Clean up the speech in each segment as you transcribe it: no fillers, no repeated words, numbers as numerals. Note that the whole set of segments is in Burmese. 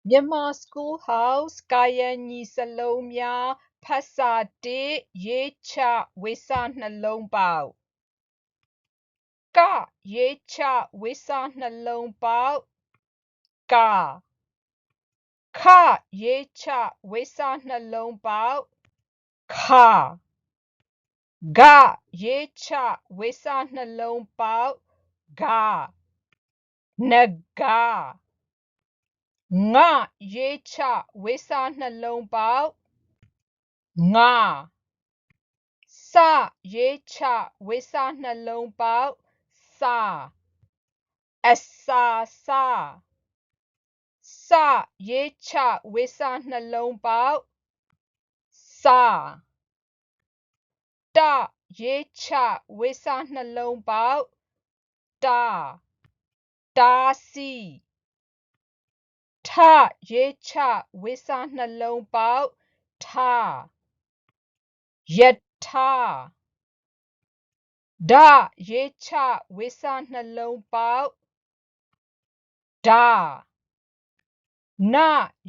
Myanmar Schoolhouse ကာယံညီစာလုံးများဖတ်စာ1ရေးချဝေစာနှလုံးပေါက်ကရေးချဝေစာနှလုံးပေါက်ကခရေးချဝေစာနှလုံးပေါက်ခဂရေးချဝေစာနှလုံးပေါက်ဂနဂငရေးချဝေစာနှလုံးပေါက်ငစရေးချဝေစာနှလုံးပေါက်စအစာစရေးချဝေစာနှလုံးပေါက်စတရေးချဝေစာနှလုံးပေါက်တာစီထရေးချဝေစာနှလုံးပေါက်ထယထာဒရေးချဝေစာနှလုံးပေါက်ဒန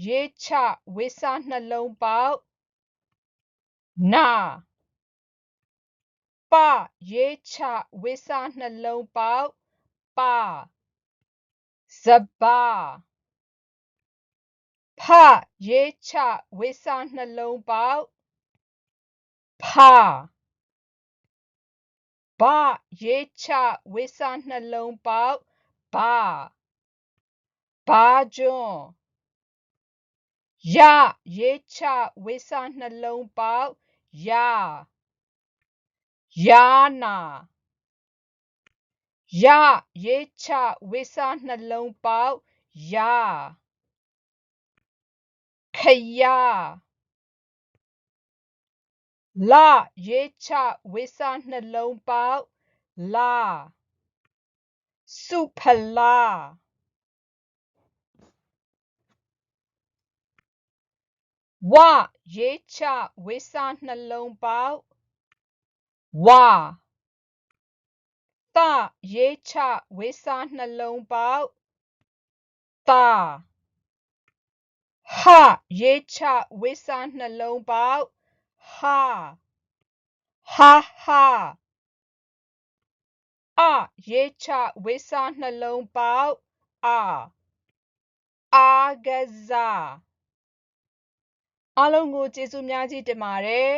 ရေးချဝေစာနှလုံးပေါက်နပရေးချဝေစာနှလုံးပေါက်ပစပါဖရေးချဝေစာနှလုံးပေါက်ဖဘရေးချဝေစာနှလုံးပေါက်ဘာကျွန်းရေးချဝေစာနှလုံးပေါက်ယာနာရေးချဝေစာနှလုံးပေါက်ခရရေးချဝေစာနှလုံးပေါက်စုဖလာရေးချဝေစာနှလုံးပေါက်သရေးချဝေစာနှလုံးပေါက်သရေးချဝေစာနှလုံးပေါက်ဟရေးချဝေစာနှလုံးပေါက်အားကစားအားလုံးကိုကျေးဇူးများကြီးတင်ပါတယ်